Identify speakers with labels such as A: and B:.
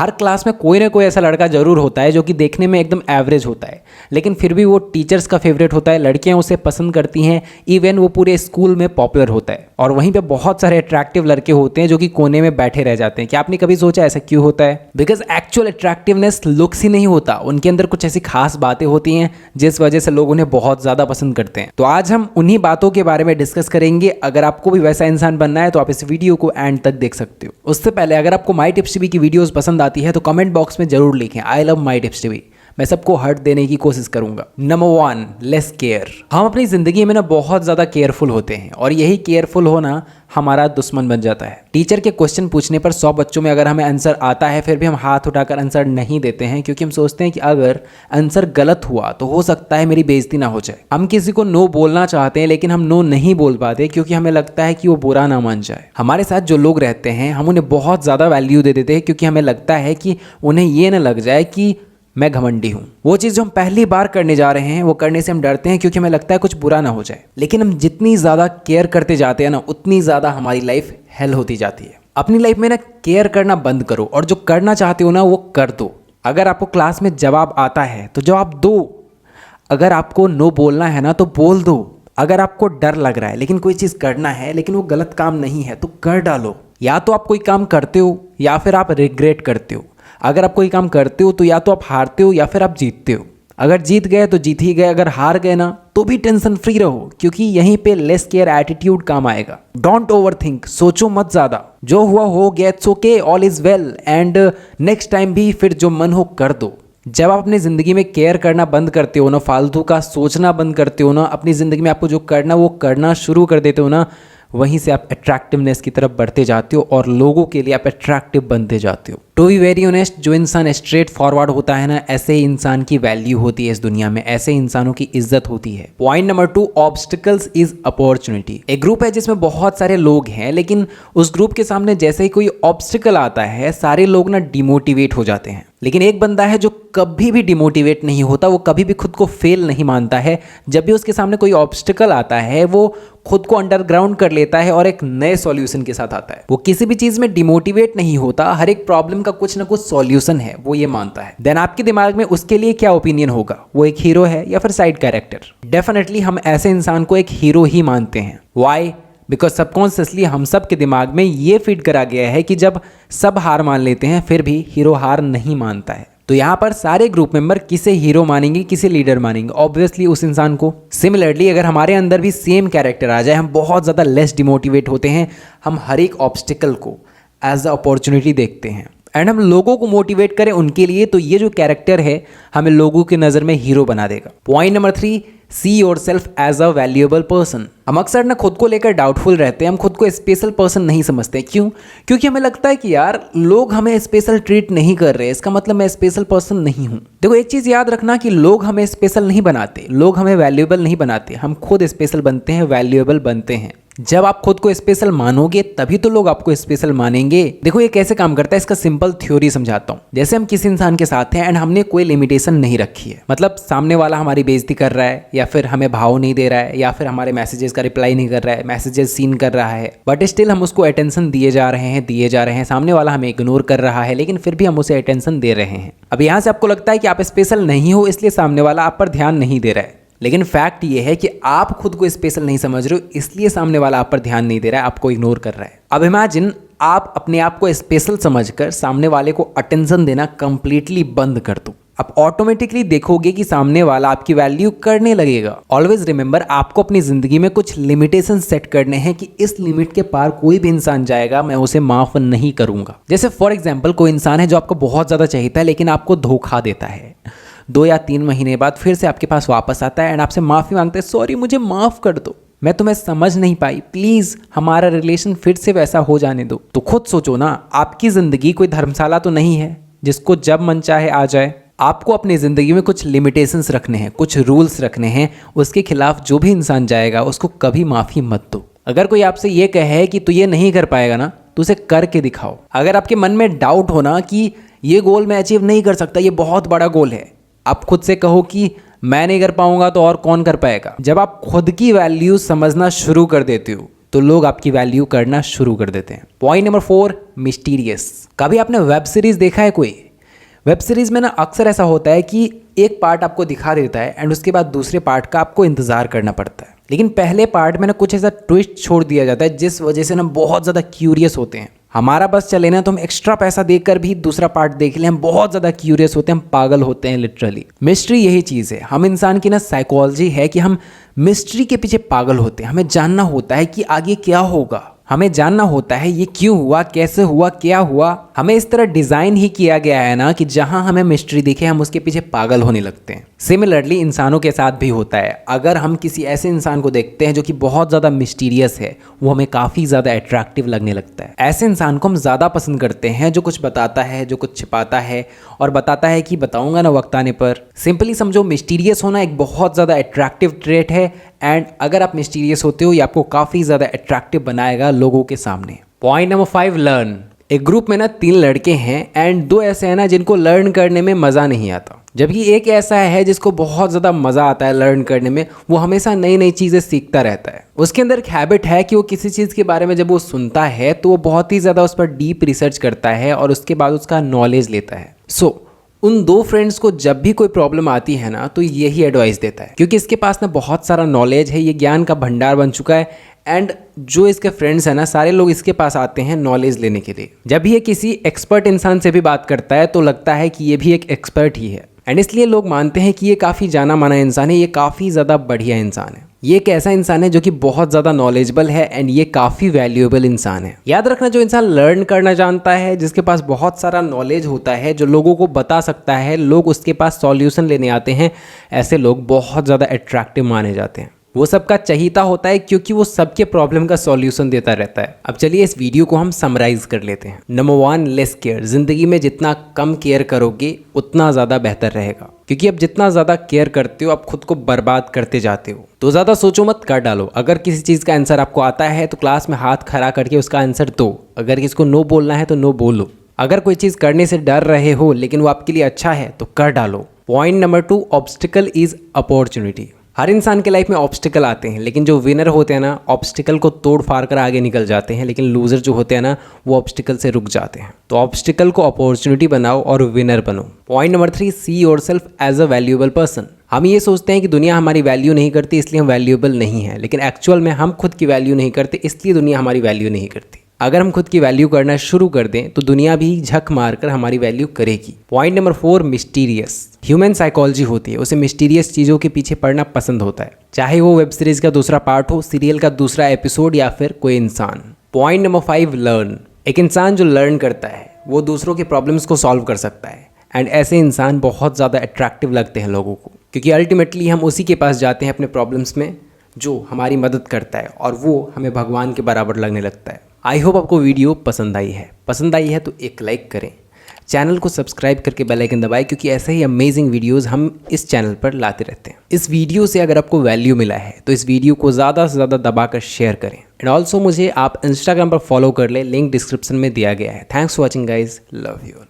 A: हर class में कोई ना कोई ऐसा लड़का जरूर होता है जो कि देखने में एकदम एवरेज होता है, लेकिन फिर भी वो टीचर्स का फेवरेट होता है, लड़कियां उसे पसंद करती हैं, इवन वो पूरे स्कूल में पॉपुलर होता है। और वहीं पे बहुत सारे अट्रैक्टिव लड़के होते हैं जो कि कोने में बैठे रह जाते हैं। क्या आपने कभी सोचा ऐसा क्यों होता है? Because actual attractiveness looks he नहीं होता, उनके अंदर कुछ ऐसी खास बातें होती हैं जिस वजह से लोग उन्हें बहुत ज़्यादा पसंद करते हैं। तो आज हम उन्हीं बातों के बारे में डिस्कस करेंगे। अगर आपको भी वैसा इंसान बनना है तो आप इस वीडियो को एंड तक देख सकते हो। उससे पहले अगर आपको माई टिप्स टीवी की वीडियोस पसंद आती है तो कमेंट बॉक्स में जरूर लिखें I love my tips TV. मैं सबको हर्ट देने की कोशिश करूंगा। Number 1, less care. हम अपनी जिंदगी में ना बहुत ज़्यादा केयरफुल होते हैं और यही केयरफुल होना हमारा दुश्मन बन जाता है। टीचर के क्वेश्चन पूछने पर 100 बच्चों में अगर हमें आंसर आता है फिर भी हम हाथ उठाकर आंसर नहीं देते हैं, क्योंकि हम सोचते हैं कि अगर आंसर गलत हुआ तो हो सकता है मेरी बेइज्जती ना हो जाए। हम किसी को नो बोलना चाहते हैं लेकिन हम नो नहीं बोल पाते क्योंकि हमें लगता है कि वो बुरा ना मान जाए। हमारे साथ जो लोग रहते हैं हम उन्हें बहुत ज़्यादा वैल्यू दे देते हैं क्योंकि हमें लगता है कि उन्हें ये ना लग जाए कि मैं घमंडी हूँ। वो चीज़ जो हम पहली बार करने जा रहे हैं वो करने से हम डरते हैं क्योंकि हमें लगता है कुछ बुरा ना हो जाए। लेकिन हम जितनी ज़्यादा केयर करते जाते हैं ना उतनी ज़्यादा हमारी लाइफ हेल होती जाती है। अपनी लाइफ में ना केयर करना बंद करो और जो करना चाहते हो ना वो कर दो। अगर आपको क्लास में जवाब आता है तो जवाब दो। अगर आपको नो बोलना है ना तो बोल दो। अगर आपको डर लग रहा है लेकिन कोई चीज़ करना है लेकिन वो गलत काम नहीं है तो कर डालो। या तो आप कोई काम करते हो या फिर आप रिग्रेट करते हो। अगर आप कोई काम करते हो तो या तो आप हारते हो या फिर आप जीतते हो। अगर जीत गए तो जीत ही गए, अगर हार गए ना तो भी टेंशन फ्री रहो क्योंकि यहीं पे लेस केयर एटीट्यूड काम आएगा। डोंट ओवर थिंक, सोचो मत ज़्यादा। जो हुआ हो गया, it's okay, all is well and next time भी फिर जो मन हो कर दो। जब आप अपनी ज़िंदगी में केयर करना बंद करते हो ना, फालतू का सोचना बंद करते हो ना, अपनी ज़िंदगी में आपको जो करना वो करना शुरू कर देते हो ना, वहीं से आप अट्रैक्टिवनेस की तरफ बढ़ते जाते हो और लोगों के लिए आप अट्रैक्टिव बनते जाते हो। टू बी वेरी ऑनेस्ट, जो इंसान स्ट्रेट फॉरवर्ड होता है ना, ऐसे ही इंसान की वैल्यू होती है इस दुनिया में, ऐसे इंसानों की इज्जत होती है। Point number 2, obstacles is opportunity. एक ग्रुप है जिसमें बहुत सारे लोग हैं लेकिन उस ग्रुप के सामने जैसे ही कोई ऑब्स्टिकल आता है सारे लोग ना डिमोटिवेट हो जाते हैं। लेकिन एक बंदा है जो कभी भी डिमोटिवेट नहीं होता, वो कभी भी खुद को फेल नहीं मानता है। जब भी उसके सामने कोई ऑब्स्टिकल आता है वो खुद को अंडरग्राउंड कर लेता है और एक नए सॉल्यूशन के साथ आता है। वो किसी भी चीज़ में डिमोटिवेट नहीं होता, हर एक प्रॉब्लम का कुछ ना कुछ सॉल्यूशन है, वो ये मानता है। देन आपके दिमाग में उसके लिए क्या ओपिनियन होगा? वो एक हीरो है या फिर साइड कैरेक्टर? डेफिनेटली हम ऐसे इंसान को एक हीरो ही मानते हैं। वाई? बिकॉज सबकॉन्शियसली हम सब के दिमाग में ये फिट करा गया है कि जब सब हार मान लेते हैं फिर भी हीरो हार नहीं मानता है। तो यहाँ पर सारे ग्रुप मेंबर किसे हीरो मानेंगे, किसे लीडर मानेंगे? ऑब्वियसली उस इंसान को। सिमिलरली अगर हमारे अंदर भी सेम कैरेक्टर आ जाए, हम बहुत ज़्यादा लेस डिमोटिवेट होते हैं, हम हर एक ऑब्स्टिकल को एज अ अपॉर्चुनिटी देखते हैं एंड हम लोगों को मोटिवेट करें उनके लिए, तो ये जो कैरेक्टर है हमें लोगों की नज़र में हीरो बना देगा। Point number 3, see yourself as a valuable person. हम अक्सर ना खुद को लेकर डाउटफुल रहते हैं, हम खुद को स्पेशल पर्सन नहीं समझते। क्यों? क्योंकि हमें लगता है कि यार लोग हमें स्पेशल ट्रीट नहीं कर रहे, इसका मतलब मैं स्पेशल पर्सन नहीं हूँ। देखो एक चीज़ याद रखना कि लोग हमें स्पेशल नहीं बनाते, लोग हमें वैल्यूएबल नहीं बनाते, हम खुद स्पेशल बनते हैं, वैल्यूएबल बनते हैं। जब आप खुद को स्पेशल मानोगे तभी तो लोग आपको स्पेशल मानेंगे। देखो ये कैसे काम करता है, इसका सिंपल थ्योरी समझाता हूँ। जैसे हम किसी इंसान के साथ हैं एंड हमने कोई लिमिटेशन नहीं रखी है, मतलब सामने वाला हमारी बेइज्जती कर रहा है या फिर हमें भाव नहीं दे रहा है या फिर हमारे मैसेजेस का रिप्लाई नहीं कर रहा है, मैसेजेस सीन कर रहा है, बट स्टिल हम उसको अटेंशन दिए जा रहे हैं। सामने वाला हमें इग्नोर कर रहा है लेकिन फिर भी हम उसे अटेंशन दे रहे हैं। अब यहाँ से आपको लगता है कि आप स्पेशल नहीं हो इसलिए सामने वाला आप पर ध्यान नहीं दे रहा है, लेकिन फैक्ट ये है कि आप खुद को स्पेशल नहीं समझ रहे हो इसलिए सामने वाला आप पर ध्यान नहीं दे रहा है, आपको इग्नोर कर रहा है। अब इमेजिन आप अपने आप को स्पेशल समझकर सामने वाले को अटेंशन देना कंप्लीटली बंद कर दो। आप ऑटोमेटिकली देखोगे कि सामने वाला आपकी वैल्यू करने लगेगा। ऑलवेज रिमेंबर, आपको अपनी जिंदगी में कुछ लिमिटेशन सेट करने हैं कि इस लिमिट के पार कोई भी इंसान जाएगा मैं उसे माफ नहीं करूंगा। जैसे फॉर एग्जाम्पल कोई इंसान है जो आपको बहुत ज्यादा चाहता है लेकिन आपको धोखा देता है, 2 या 3 महीने बाद फिर से आपके पास वापस आता है एंड आपसे माफ़ी मांगता है, सॉरी मुझे माफ़ कर दो, मैं तुम्हें समझ नहीं पाई, प्लीज़ हमारा रिलेशन फिर से वैसा हो जाने दो। तो खुद सोचो ना, आपकी ज़िंदगी कोई धर्मशाला तो नहीं है जिसको जब मन चाहे आ जाए। आपको अपनी ज़िंदगी में कुछ लिमिटेशंस रखने हैं, कुछ रूल्स रखने हैं, उसके खिलाफ जो भी इंसान जाएगा उसको कभी माफ़ी मत दो। अगर कोई आपसे ये कहे कि तू ये नहीं कर पाएगा ना, तो उसे करके दिखाओ। अगर आपके मन में डाउट हो ना कि ये गोल मैं अचीव नहीं कर सकता, ये बहुत बड़ा गोल है, आप खुद से कहो कि मैं नहीं कर पाऊंगा तो और कौन कर पाएगा। जब आप खुद की वैल्यू समझना शुरू कर देते हो तो लोग आपकी वैल्यू करना शुरू कर देते हैं। Point number 4, mysterious. कभी आपने वेब सीरीज़ देखा है कोई? वेब सीरीज़ में ना अक्सर ऐसा होता है कि एक पार्ट आपको दिखा देता है एंड उसके बाद दूसरे पार्ट का आपको इंतज़ार करना पड़ता है, लेकिन पहले पार्ट में ना कुछ ऐसा ट्विस्ट छोड़ दिया जाता है जिस वजह से ना बहुत ज़्यादा क्यूरियस होते हैं। हमारा बस चले ना तो हम एक्स्ट्रा पैसा देकर भी दूसरा पार्ट देख लें, हम बहुत ज़्यादा क्यूरियस होते हैं, हम पागल होते हैं लिटरली। मिस्ट्री यही चीज़ है, हम इंसान की ना साइकोलॉजी है कि हम मिस्ट्री के पीछे पागल होते हैं। हमें जानना होता है कि आगे क्या होगा, हमें जानना होता है ये क्यों हुआ, कैसे हुआ, क्या हुआ। हमें इस तरह डिज़ाइन ही किया गया है ना कि जहां हमें मिस्ट्री दिखे हम उसके पीछे पागल होने लगते हैं। सिमिलरली इंसानों के साथ भी होता है। अगर हम किसी ऐसे इंसान को देखते हैं जो कि बहुत ज़्यादा मिस्टीरियस है, वो हमें काफ़ी ज़्यादा अट्रैक्टिव लगने लगता है। ऐसे इंसान को हम ज़्यादा पसंद करते हैं जो कुछ बताता है, जो कुछ छिपाता है और बताता है कि बताऊंगा ना वक्त आने पर। सिंपली समझो, मिस्टीरियस होना एक बहुत ज़्यादा अट्रैक्टिव ट्रेट है एंड अगर आप मिस्टीरियस होते हो ये आपको काफ़ी ज़्यादा अट्रैक्टिव बनाएगा लोगों के सामने। Point number 5, learn. एक ग्रुप में ना 3 लड़के हैं एंड 2 ऐसे हैं ना जिनको लर्न करने में मज़ा नहीं आता, जबकि एक ऐसा है जिसको बहुत ज़्यादा मज़ा आता है लर्न करने में। वो हमेशा नई नई चीज़ें सीखता रहता है। उसके अंदर एक हैबिट है कि वो किसी चीज़ के बारे में जब वो सुनता है तो वो बहुत ही ज़्यादा उस पर डीप रिसर्च करता है और उसके बाद उसका नॉलेज लेता है। उन 2 फ्रेंड्स को जब भी कोई प्रॉब्लम आती है ना तो यही एडवाइस देता है, क्योंकि इसके पास ना बहुत सारा नॉलेज है, ये ज्ञान का भंडार बन चुका है एंड जो इसके फ्रेंड्स हैं ना सारे लोग इसके पास आते हैं नॉलेज लेने के लिए। जब ये किसी एक्सपर्ट इंसान से भी बात करता है तो लगता है कि ये भी एक एक्सपर्ट ही है एंड इसलिए लोग मानते हैं कि ये काफ़ी जाना माना इंसान है, ये काफ़ी ज़्यादा बढ़िया इंसान है। ये एक ऐसा इंसान है जो कि बहुत ज़्यादा नॉलेजेबल है एंड ये काफ़ी वैल्यूएबल इंसान है। याद रखना, जो इंसान लर्न करना जानता है, जिसके पास बहुत सारा नॉलेज होता है, जो लोगों को बता सकता है, लोग उसके पास सॉल्यूशन लेने आते हैं, ऐसे लोग बहुत ज़्यादा अट्रैक्टिव माने जाते हैं। वो सबका चहीता होता है क्योंकि वो सबके प्रॉब्लम का सॉल्यूशन देता रहता है। अब चलिए इस वीडियो को हम समराइज कर लेते हैं। Number 1, less care. ज़िंदगी में जितना कम केयर करोगे उतना ज़्यादा बेहतर रहेगा, क्योंकि अब जितना ज़्यादा केयर करते हो आप खुद को बर्बाद करते जाते हो। तो ज़्यादा सोचो मत, कर डालो। अगर किसी चीज़ का आंसर आपको आता है तो क्लास में हाथ खड़ा करके उसका आंसर दो। अगर किसी को नो बोलना है तो नो बोलो। अगर कोई चीज़ करने से डर रहे हो लेकिन वो आपके लिए अच्छा है तो कर डालो। Point number 2, obstacle is opportunity. हर इंसान के लाइफ में ऑब्स्टिकल आते हैं, लेकिन जो विनर होते हैं ना ऑब्स्टिकल को तोड़ फाड़ कर आगे निकल जाते हैं, लेकिन लूज़र जो होते हैं ना वो ऑब्स्टिकल से रुक जाते हैं। तो ऑब्स्टिकल को अपॉर्चुनिटी बनाओ और विनर बनो। Point number 3, see yourself as a valuable person. हम ये सोचते हैं कि दुनिया हमारी वैल्यू नहीं करती इसलिए हम वैल्यूएबल नहीं है, लेकिन एक्चुअल में हम खुद की वैल्यू नहीं करते इसलिए दुनिया हमारी वैल्यू नहीं करती। अगर हम खुद की वैल्यू करना शुरू कर दें तो दुनिया भी झक मारकर हमारी वैल्यू करेगी। Point number 4, mysterious. Human psychology होती है, उसे मिस्टीरियस चीज़ों के पीछे पड़ना पसंद होता है, चाहे वो वेब सीरीज़ का दूसरा पार्ट हो, सीरियल का दूसरा एपिसोड या फिर कोई इंसान। Point number 5, learn. एक इंसान जो लर्न करता है वो दूसरों के प्रॉब्लम्स को सॉल्व कर सकता है एंड ऐसे इंसान बहुत ज़्यादा अट्रैक्टिव लगते हैं लोगों को, क्योंकि अल्टीमेटली हम उसी के पास जाते हैं अपने प्रॉब्लम्स में जो हमारी मदद करता है और वो हमें भगवान के बराबर लगने लगता है। आई होप आपको वीडियो पसंद आई है तो एक लाइक करें, चैनल को सब्सक्राइब करके बेल आइकन दबाएं, क्योंकि ऐसे ही अमेजिंग वीडियोस हम इस चैनल पर लाते रहते हैं। इस वीडियो से अगर आपको वैल्यू मिला है तो इस वीडियो को ज़्यादा से ज़्यादा दबाकर शेयर करें एंड ऑल्सो मुझे आप इंस्टाग्राम पर फॉलो कर लें, लिंक डिस्क्रिप्शन में दिया गया है। Thanks for watching guys, love you all.